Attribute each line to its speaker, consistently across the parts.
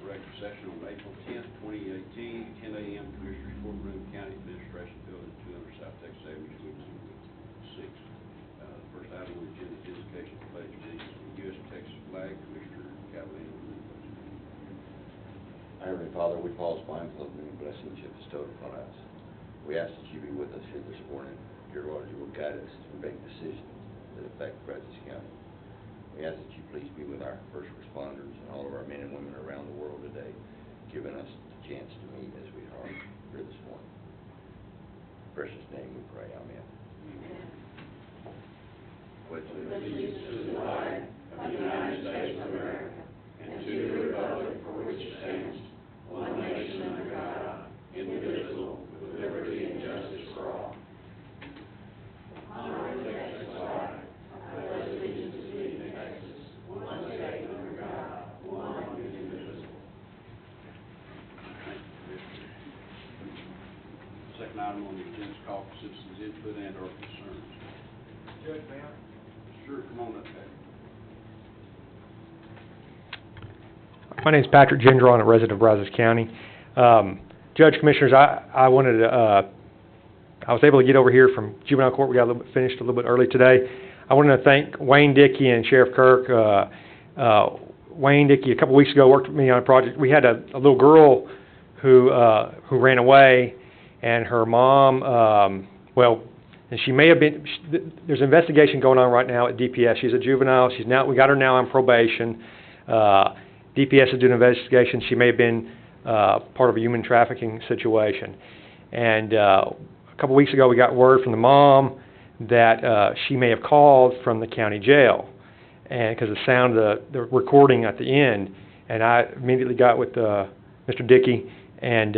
Speaker 1: regular session on April 10th, 2018, 10 a.m. Commissioners Courtroom, County Administration Building, 200 South Texas Avenue, Suite 6. First item on the agenda is indication of pledge of allegiance to the U.S. Texas flag. Commissioner Catalina.
Speaker 2: Heavenly Father, we pause mindful of many blessings you have bestowed upon us. We ask that you be with us here this morning. Dear Lord, you will guide us as we make decisions that affect Brazos County. We ask that you please be with our first responders and all of our men and women around the world today, giving us the chance to meet as we are here this morning. In precious name we pray, amen. Pledge
Speaker 3: allegiance to the flag of the United States of America and to the republic for which it stands, one nation under God, indivisible, with liberty and justice for all. Honor the Texas flag. I pledge allegiance to thee, Texas, one state under God, one and indivisible.
Speaker 1: Second item on the agenda is call for citizens' input and/or concerns.
Speaker 4: Judge, ma'am.
Speaker 1: Sure, come on up, Patrick.
Speaker 4: My name is Patrick Gendron, a resident of Brazos County. Judge, Commissioners, I wanted to, I was able to get over here from juvenile court. We got finished a little bit early today. I wanted to thank Wayne Dickey and Sheriff Kirk. Wayne Dickey, a couple weeks ago, worked with me on a project. We had a little girl who ran away, and her mom, and she may have been, there's an investigation going on right now at DPS. She's a juvenile. We got her now on probation. DPS is doing an investigation. She may have been part of a human trafficking situation. And a couple weeks ago, we got word from the mom that she may have called from the county jail, and because of the sound of the recording at the end. And I immediately got with Mr. Dickey, and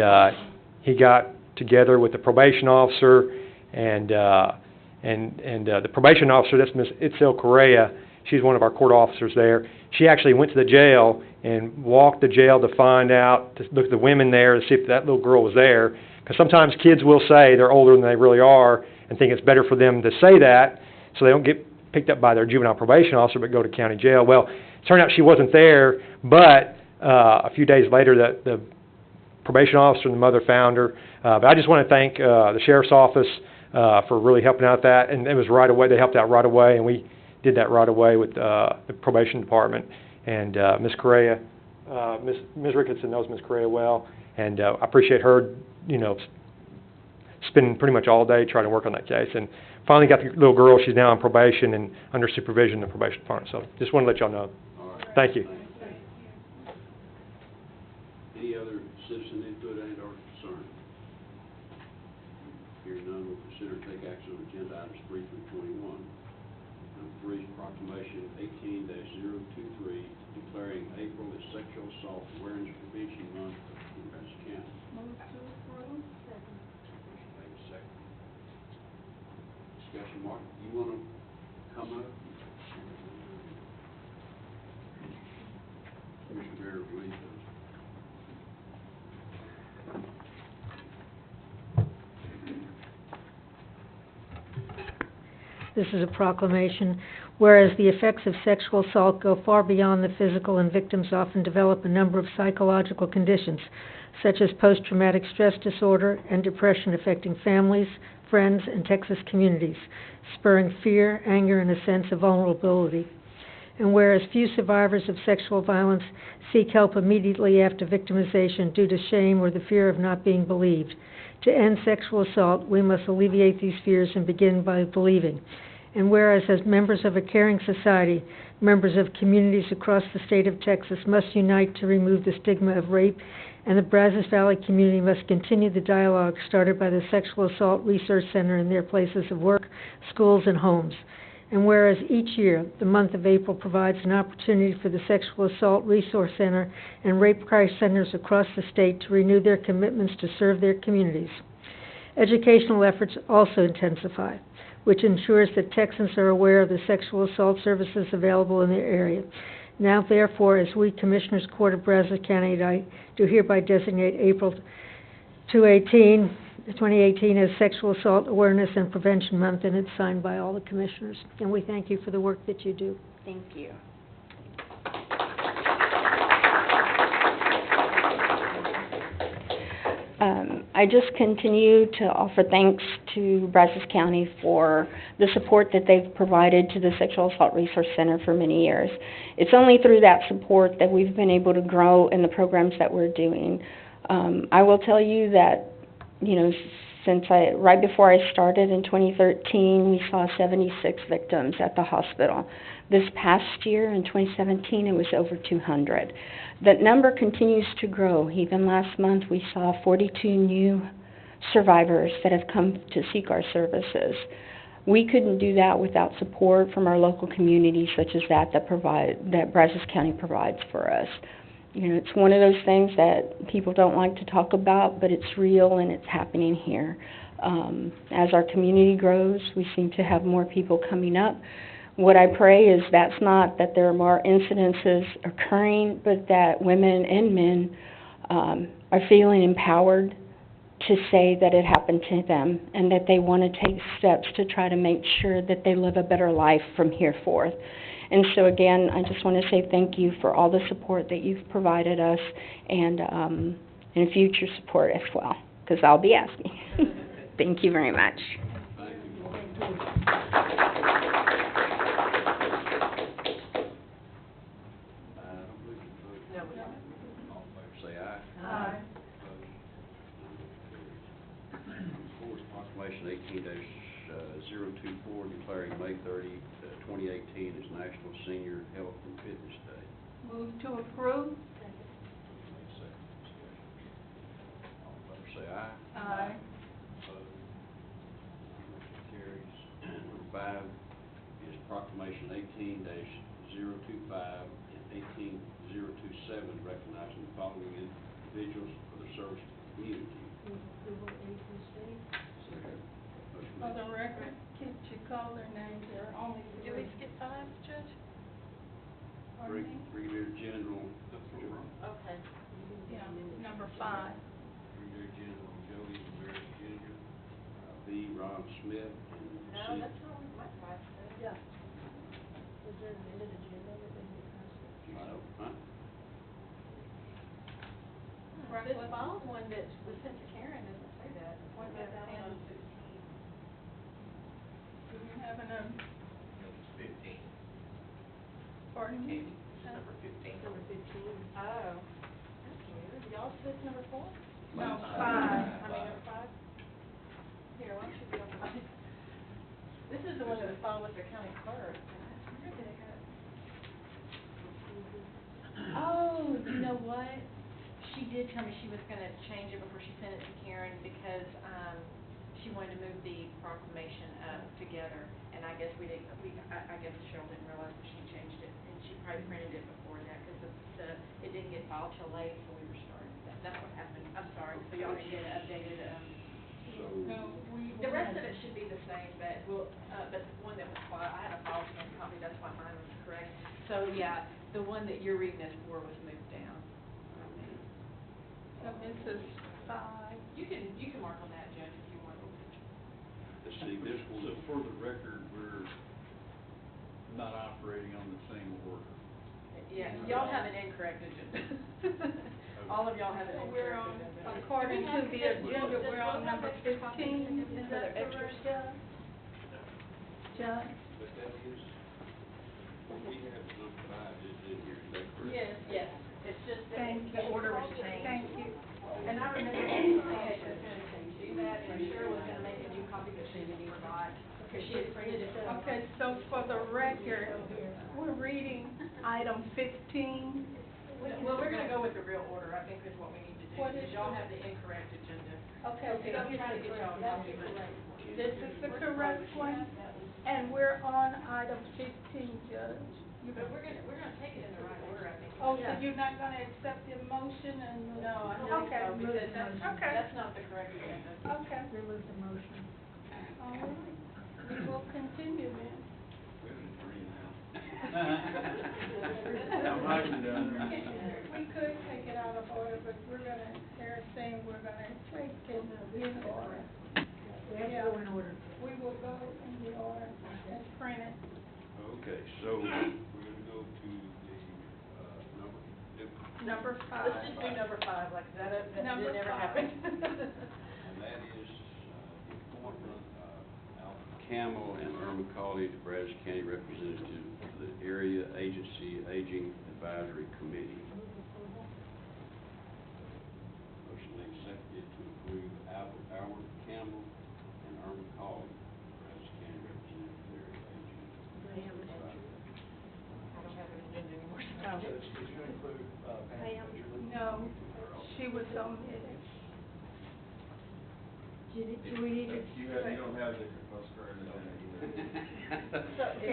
Speaker 4: he got together with the probation officer, and the probation officer, that's Ms. Itzel Correa. She's one of our court officers there. She actually went to the jail and walked the jail to find out, to look at the women there to see if that little girl was there. Because sometimes kids will say they're older than they really are and think it's better for them to say that so they don't get picked up by their juvenile probation officer but go to county jail. Well, it turned out she wasn't there, but a few days later the probation officer and the mother found her. But I just want to thank the Sheriff's Office for really helping out that. And it was right away. They helped out right away, and we did that right away with the probation department. And Ms. Correa, Ms. Ricketson knows Ms. Correa well, and I appreciate her, spending pretty much all day trying to work on that case. And finally got the little girl. She's now on probation and under supervision in the probation department. So just want to let y'all know.
Speaker 1: All right.
Speaker 4: Thank you.
Speaker 1: Any other citizen input and/or concern? Hearing none, we'll consider and take action on agenda items 3 through 21. Number 3 is proclamation 18-023 declaring April as Sexual Assault Awareness Prevention Month in Brazos County.
Speaker 3: Move to approve. Second.
Speaker 1: Motion made second. Discussion, Mark, you want to come up? Commissioner Barrett, please.
Speaker 5: This is a proclamation. Whereas the effects of sexual assault go far beyond the physical, and victims often develop a number of psychological conditions, such as post-traumatic stress disorder and depression affecting families, friends, and Texas communities, spurring fear, anger, and a sense of vulnerability. And whereas few survivors of sexual violence seek help immediately after victimization due to shame or the fear of not being believed, to end sexual assault, we must alleviate these fears and begin by believing. And whereas as members of a caring society, members of communities across the state of Texas must unite to remove the stigma of rape, and the Brazos Valley community must continue the dialogue started by the Sexual Assault Resource Center in their places of work, schools, and homes. And whereas each year, the month of April provides an opportunity for the Sexual Assault Resource Center and rape crisis centers across the state to renew their commitments to serve their communities. Educational efforts also intensify, which ensures that Texans are aware of the sexual assault services available in their area. Now, therefore, as we Commissioners Court of Brazos County, I do hereby designate April 2018 as Sexual Assault Awareness and Prevention Month, and it's signed by all the Commissioners. And we thank you for the work that you do.
Speaker 3: Thank you.
Speaker 6: I just continue to offer thanks to Brazos County for the support that they've provided to the Sexual Assault Resource Center for many years. It's only through that support that we've been able to grow in the programs that we're doing. I will tell you that, you know, right before I started in 2013, we saw 76 victims at the hospital. This past year, in 2017, it was over 200. That number continues to grow. Even last month, we saw 42 new survivors that have come to seek our services. We couldn't do that without support from our local communities, such as that Brazos County provides for us. You know, it's one of those things that people don't like to talk about, but it's real and it's happening here. As our community grows, we seem to have more people coming up. What I pray is that's not that there are more incidences occurring, but that women and men are feeling empowered to say that it happened to them and that they want to take steps to try to make sure that they live a better life from here forth. And so again, I just want to say thank you for all the support that you've provided us and future support as well, because I'll be asking. Thank you very much.
Speaker 1: All in favor say aye.
Speaker 3: Aye.
Speaker 1: Fourth, proclamation 18-024 declaring May 30, 2018 as National Senior Health and Fitness Day.
Speaker 3: Move to approve.
Speaker 1: Second discussion. All in favor say aye.
Speaker 3: Aye.
Speaker 1: Opposed? Motion carries. Number 5 is proclamation 18-025 and 18-027 recognizing the following individuals for their service to the community. Second. Motion
Speaker 3: For
Speaker 1: made.
Speaker 3: the record, could you call their names? There are only
Speaker 7: Do
Speaker 3: three.
Speaker 7: we skip 5, Judge?
Speaker 3: Pardon me?
Speaker 1: Brigadier General.
Speaker 7: Okay.
Speaker 3: Yeah, number 5.
Speaker 1: Brigadier General Jody Barrett Jr., B. Ron Smith, and
Speaker 7: No,
Speaker 1: C.
Speaker 7: that's not what my 5 said. Yeah. Was there an amended agenda that didn't get passed?
Speaker 1: I don't, huh?
Speaker 3: Right,
Speaker 7: This
Speaker 3: what-
Speaker 7: final one that was sent to Karen doesn't say that. Appointment of Pam.
Speaker 3: Do we have an,
Speaker 8: It's 15.
Speaker 3: pardon me?
Speaker 8: Number 15.
Speaker 7: Number 15. Oh. That's weird. Y'all said number 4?
Speaker 3: No,
Speaker 7: I
Speaker 3: 5.
Speaker 7: mean, number 5? Here, why don't you be on the mic? This is the one that was filed with the county clerk. Where did it go? Oh, you know what? She did tell me she was gonna change it before she sent it to Karen because, she wanted to move the proclamation up together. And I guess I guess Cheryl didn't realize that she changed it, and she probably printed it before that, because it didn't get filed till late, so we were starting. That's what happened. I'm sorry. So y'all didn't get it updated,
Speaker 1: So,
Speaker 3: No,
Speaker 7: the rest of it should be the same, but but the one that was filed, I had a file scan copy, that's why mine was correct. So, yeah, the one that you're reading this for was moved down.
Speaker 3: so this is 5.
Speaker 7: You can mark on that, Judge, if you want.
Speaker 1: let's see, this
Speaker 9: So
Speaker 1: will,
Speaker 9: for the record, we're not operating on the same order.
Speaker 7: Yeah, y'all have an incorrect agenda. All of y'all have an
Speaker 3: So we're
Speaker 7: incorrect
Speaker 3: on,
Speaker 7: agenda.
Speaker 3: according to the agenda, we're on number 15. Is that correct, Judge? Judge?
Speaker 1: but that is, we have number 5 is in here, is that correct?
Speaker 7: Yes, it's just that
Speaker 3: Thank
Speaker 7: the
Speaker 3: you.
Speaker 7: order was changed.
Speaker 3: Thank you.
Speaker 7: And I remember saying that she was gonna do that, and Cheryl was gonna make a new copy, but she forgot, because she had printed it.
Speaker 3: Okay, so for the record, we're reading item 15.
Speaker 7: Well, we're gonna go with the real order, I think is what we need to do,
Speaker 3: What
Speaker 7: because
Speaker 3: is
Speaker 7: y'all
Speaker 3: the-
Speaker 7: have the incorrect agenda.
Speaker 3: Okay,
Speaker 7: I'm trying to get y'all a copy, but.
Speaker 3: This is the correct one, and we're on item 15, Judge.
Speaker 7: But we're gonna take it in the right order, I think.
Speaker 3: Oh, so you're not gonna accept the motion and?
Speaker 7: No, I don't think
Speaker 3: Okay.
Speaker 7: so, because
Speaker 3: Okay.
Speaker 7: that's not the correct agenda.
Speaker 3: Okay. Remove the motion. All right, we will continue then.
Speaker 1: We have an attorney now.
Speaker 9: I'm writing it down there.
Speaker 3: We could take it out of order, but they're saying we're gonna take it in order. We have to go in order. We will go in the order as printed.
Speaker 1: Okay, so we're gonna go to the, number
Speaker 3: Number 5.
Speaker 7: Let's just do number 5, like that
Speaker 3: Number
Speaker 7: never
Speaker 3: 5.
Speaker 7: happened.
Speaker 1: Campbell and Irma Cawley to Brazos County Representative to the Area Agency Aging Advisory Committee. Motion made, seconded to approve Albert Campbell and Irma Cawley, Brazos County Representative to the Area Aging Advisory.
Speaker 7: I don't have an agenda anymore.
Speaker 8: Judge, did you include, Pam?
Speaker 3: No, she was omitted. Do we need to?
Speaker 8: You don't have the most current agenda either.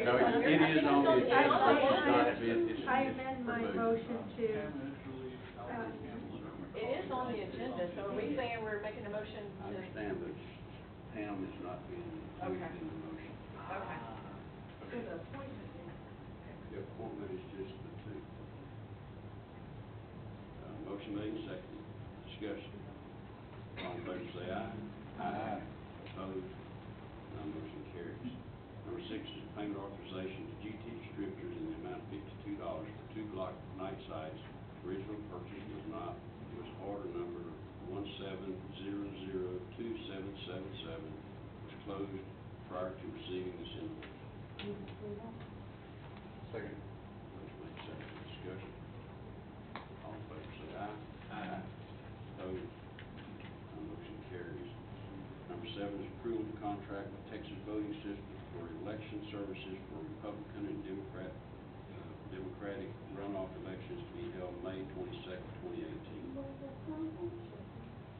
Speaker 1: No, it is on the agenda, but it's not been, it's
Speaker 3: I amend my
Speaker 1: removed.
Speaker 3: motion to,
Speaker 7: It is on the agenda, so are we saying we're making a motion
Speaker 1: I
Speaker 7: to?
Speaker 1: understand, but Pam is not being included
Speaker 7: Okay.
Speaker 1: in the motion.
Speaker 7: Okay.
Speaker 1: The appointment is just the two. Motion made and seconded. Discussion. All in favor say aye. Aye. Opposed? None motion carries. Number 6 is payment authorization to GT Distributors in the amount of $52 for 2 block night sites. Original purchase was order number 17002777, was closed prior to receiving this invoice.
Speaker 8: Second.
Speaker 1: Motion made, seconded. Discussion. All in favor say aye. Aye. Opposed? None motion carries. Number 7 is approval of contract with Texas Voting Systems for election services for Republican and Democratic runoff elections to be held May 22nd, 2018.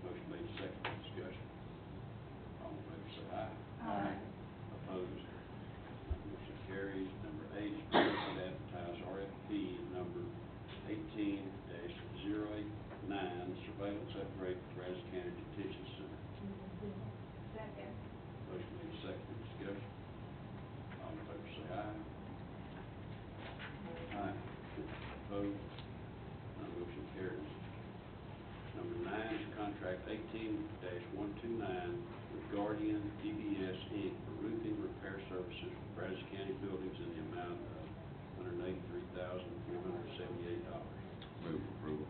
Speaker 1: Motion made, seconded. Discussion. All in favor say aye.
Speaker 3: Aye.
Speaker 1: Opposed? None motion carries. Number 8 is permission to advertise RFP number 18-089, surveillance upgrade for Brazos County Detention Center.
Speaker 3: second.
Speaker 1: Motion made, seconded. Discussion. All in favor say aye. Aye. Opposed? None motion carries. Number 9 is contract 18-129 with Guardian DBS Inc. for roofing repair services for Brazos County buildings in the amount of $183,478.
Speaker 2: Move approval.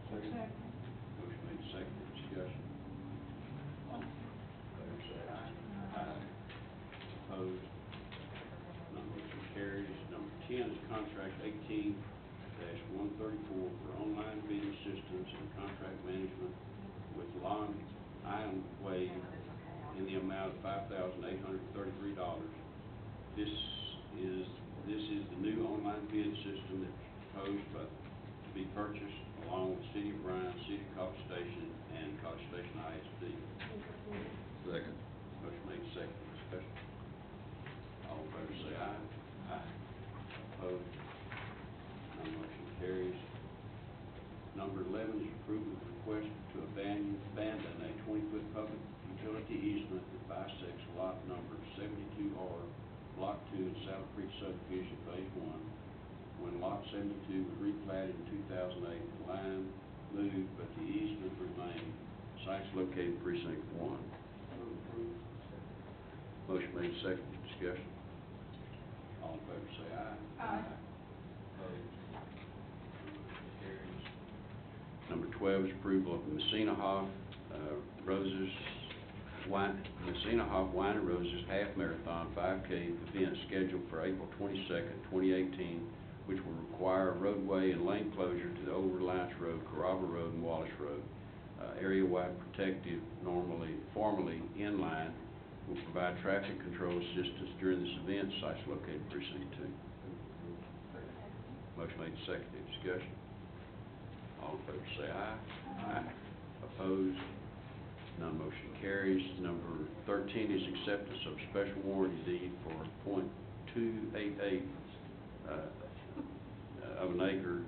Speaker 8: Second.
Speaker 1: Motion made, seconded. Discussion. All in favor say aye. Aye. Opposed? None motion carries. Number 10 is contract 18-134 for online bidding systems and contract management with Long Island Wave in the amount of $5,833. This is the new online bid system that's proposed to be purchased along with City of Bryan, City of College Station, and College Station ISD.
Speaker 2: Second.
Speaker 1: Motion made, second. Discussion. All in favor say aye. Aye. Opposed? None motion carries. Number 11 is approval of request to abandon a 20-foot public utility easement that bisects lot number 72R, Block 2 in South Creek subdivision, Phase 1. When Lot 72 was replatted in 2008, the line moved, but the easement remained. Sites located in Precinct 1. Motion made, second. Discussion. All in favor say aye.
Speaker 3: Aye.
Speaker 1: Opposed? Carries. Number 12 is approval of Messina Hoff Wine and Roses Half Marathon 5K event scheduled for April 22nd, 2018, which will require a roadway and lane closure to the Old Reliance Road, Carrabba Road, and Wallace Road. Area-wide protective, formerly inline, will provide traffic control assistance during this event. Sites located in Precinct 2. Motion made, seconded. Discussion. All in favor say aye. Aye. Opposed? None motion carries. Number 13 is acceptance of special warranty deed for .288 of an acre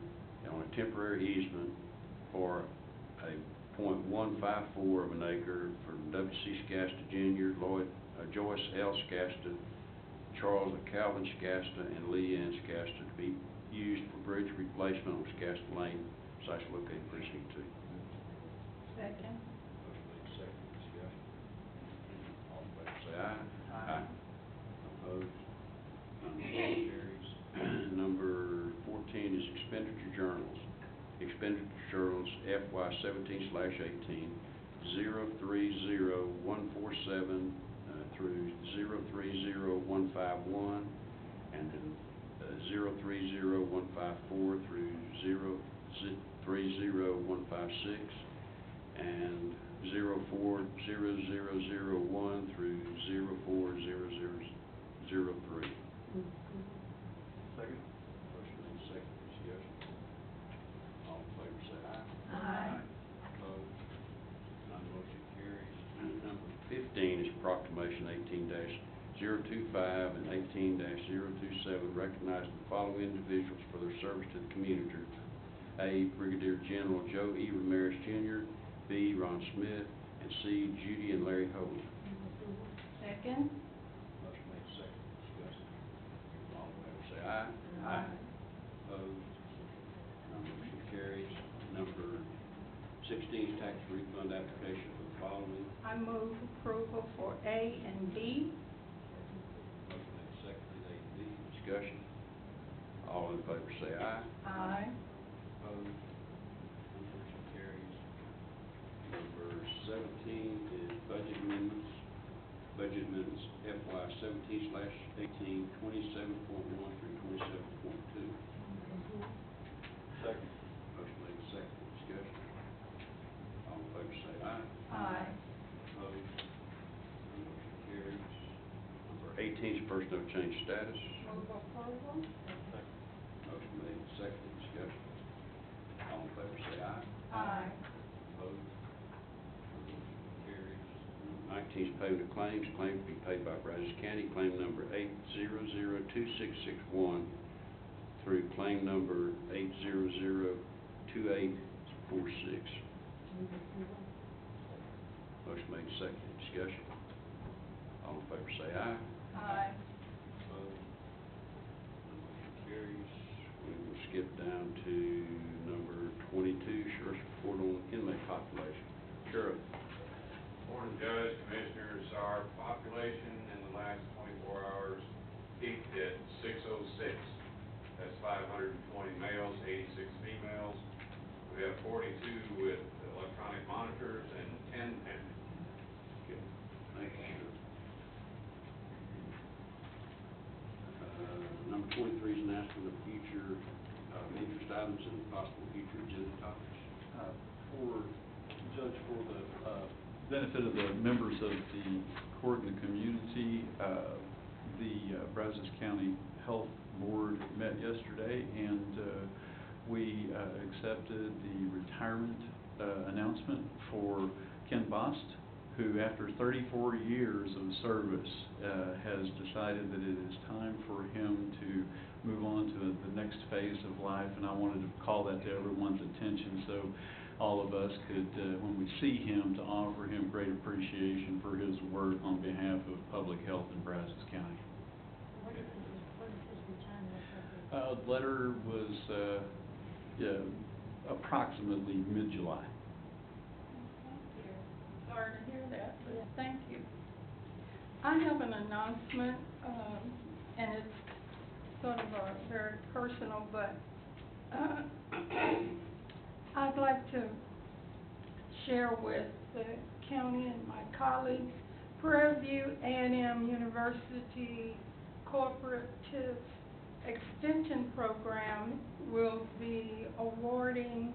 Speaker 1: on a temporary easement for a .154 of an acre for W.C. Scasta Jr., Joyce L. Scasta, Charles and Calvin Scasta, and Lee Ann Scasta to be used for bridge replacement on Scasta Lane, sites located in Precinct 2.
Speaker 3: Second.
Speaker 1: Motion made, second. Discussion. All in favor say aye. Aye. Opposed? None motion carries. Number 14 is expenditure journals. Expenditure journals FY 17/18, 030147 3 through 030151, and then 030154 through 030156, and 040001 through 040003.
Speaker 9: Second?
Speaker 1: Motion made, second, discussion. All in favor say aye.
Speaker 3: Aye.
Speaker 1: Opposed? None motion carries. And number 15 is proclamation 18-025 and 18-027, recognizing the following individuals for their service to the community. A, Brigadier General Joe E. Ramirez Jr., B, Ron Smith, and C, Judy and Larry Holt.
Speaker 3: Second?
Speaker 1: Motion made, second, discussion. All in favor say aye.
Speaker 3: Aye.
Speaker 1: Opposed? None motion carries. Number 16 is tax refund application for the following.
Speaker 3: I move approval for A and B.
Speaker 1: Motion made, seconded, A and B, discussion. All in favor say aye.
Speaker 3: Aye.
Speaker 1: Opposed? None motion carries. Number 17 is budget amendments. Budget amendments FY 17/18, 27.1 through 27.2.
Speaker 9: Second.
Speaker 1: Motion made, seconded, discussion. All in favor say aye.
Speaker 3: Aye.
Speaker 1: Opposed? None motion carries. Number 18 is personnel change status.
Speaker 3: Move approval?
Speaker 1: Motion made, seconded, discussion. All in favor say aye.
Speaker 3: Aye.
Speaker 1: Opposed? None motion carries. Number 19 is payment of claims. Claim to be paid by Brazos County, claim number 8002661 through claim number 8002846. Motion made, seconded, discussion. All in favor say aye.
Speaker 3: Aye.
Speaker 1: Opposed? None motion carries. We will skip down to number 22, Sheriff's Report on inmate population. Sheriff.
Speaker 10: Morning, Judge, Commissioners. Our population in the last 24 hours peaked at 606. That's 520 males, 86 females. We have 42 with electronic monitors and 10 pending.
Speaker 1: Okay, thank you, Sheriff. Number 23 is an announcement of future interest items and possible future agenda topics.
Speaker 9: Judge, for the benefit of the members of the court and the community, the Brazos County Health Board met yesterday, and we accepted the retirement announcement for Ken Bost, who after 34 years of service has decided that it is time for him to move on to the next phase of life, and I wanted to call that to everyone's attention so all of us could, when we see him, to offer him great appreciation for his work on behalf of public health in Brazos County.
Speaker 5: What is his retirement?
Speaker 9: The letter was approximately mid-July.
Speaker 3: Sorry to hear that, but thank you. I have an announcement, and it's sort of a very personal, but I'd like to share with the county and my colleagues, Prairie View A&M University Cooperative Extension Program will be awarding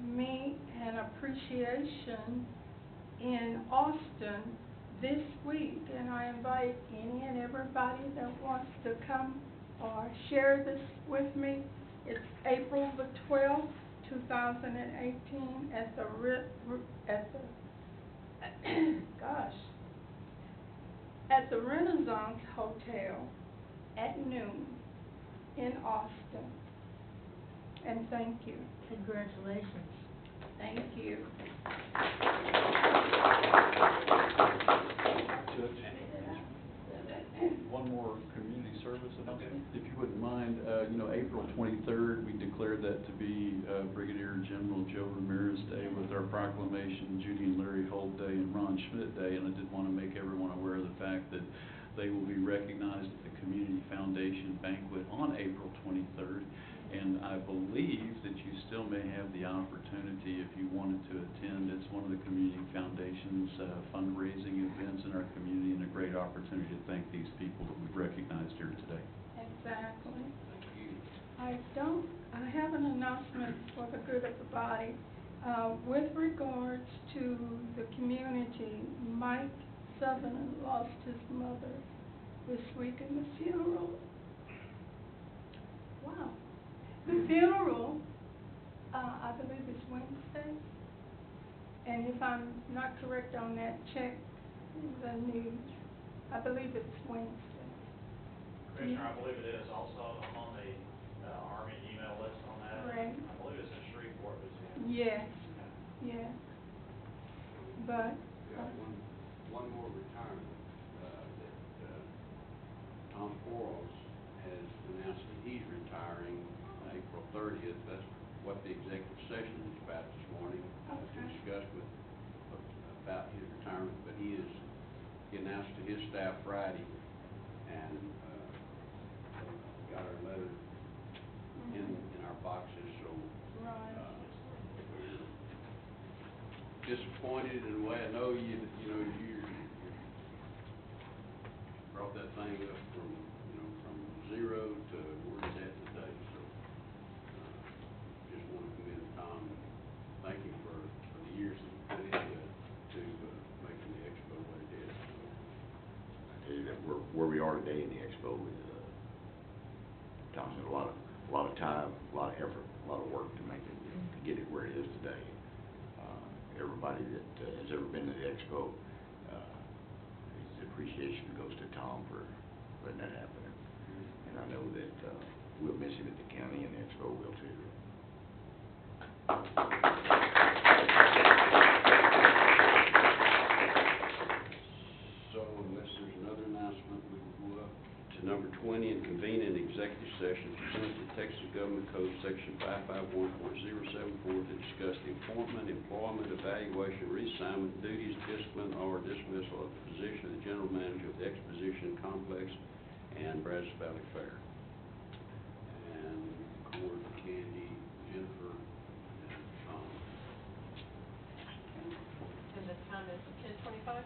Speaker 3: me an appreciation in Austin this week, and I invite any and everybody that wants to come or share this with me. It's April the 12th, 2018, at the Renaissance Hotel at noon in Austin. And thank you.
Speaker 5: Congratulations.
Speaker 3: Thank you.
Speaker 9: Judge, one more community service announcement, if you wouldn't mind. April 23rd, we declared that to be Brigadier General Joe Ramirez Day with our proclamation, Judy and Larry Holt Day and Ron Schmidt Day, and I did want to make everyone aware of the fact that they will be recognized at the Community Foundation banquet on April 23rd. And I believe that you still may have the opportunity if you wanted to attend. It's one of the Community Foundation's fundraising events in our community, and a great opportunity to thank these people that we've recognized here today.
Speaker 3: Exactly. I have an announcement for the good of the body. With regards to the community, Mike Sutherland lost his mother this week in the funeral. Wow. The funeral, I believe is Wednesday. And if I'm not correct on that, check the news. I believe it's Wednesday.
Speaker 8: Commissioner, I believe it is. Also, I'm on the Army email list on that.
Speaker 3: Right.
Speaker 8: I believe it's in Shreveport, Louisiana.
Speaker 3: Yes, yes. But,
Speaker 1: We got one more retirement, that Tom Quarles has announced that he's retiring April 30th. That's what the executive session is about this morning, to
Speaker 3: Okay.
Speaker 1: discuss about his retirement. But he announced to his staff Friday, and got our letter in our boxes, so
Speaker 3: right.
Speaker 1: we're disappointed in a way. I know you brought that thing up from zero to where it's at today, so just want to commend Tom and thank him for the years that he put into making the expo what it is.
Speaker 2: I tell you that where we are today in the expo is, Tom's had a lot of time, a lot of effort, a lot of work to make it, to get it where it is today. Everybody that has ever been to the expo, his appreciation goes to Tom for letting that happen. And I know that we'll miss him at the county, and the expo will too.
Speaker 1: So unless there's another announcement, we will go up to number 20 and convene an executive session pursuant to Texas Government Code Section 551.074 to discuss the appointment, employment, evaluation, reassignment, duties, discipline, or dismissal of the position of the general manager of the Exposition Complex and Brazos Valley Fair. And Cord, Candy, Jennifer, and Tom.
Speaker 7: And the time is 10:25?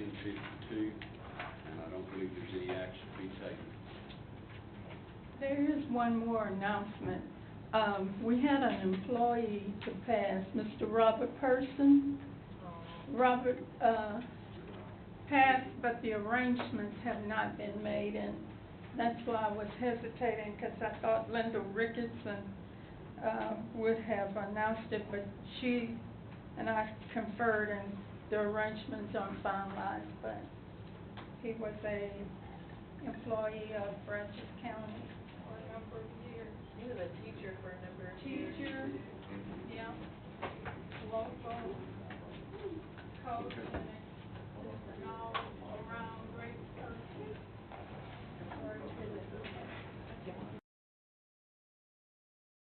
Speaker 1: 10:52, and I don't believe there's any action to be taken.
Speaker 3: There is one more announcement. We had an employee to pass, Mr. Robert Person. Robert, passed, but the arrangements have not been made, and that's why I was hesitating, because I thought Linda Ricketson, would have announced it, but she and I conferred, and the arrangements aren't finalized, but he was a employee of Brazos County for a number of years.
Speaker 7: He was a teacher for a number of years.
Speaker 3: Teacher, yeah, local, coach, and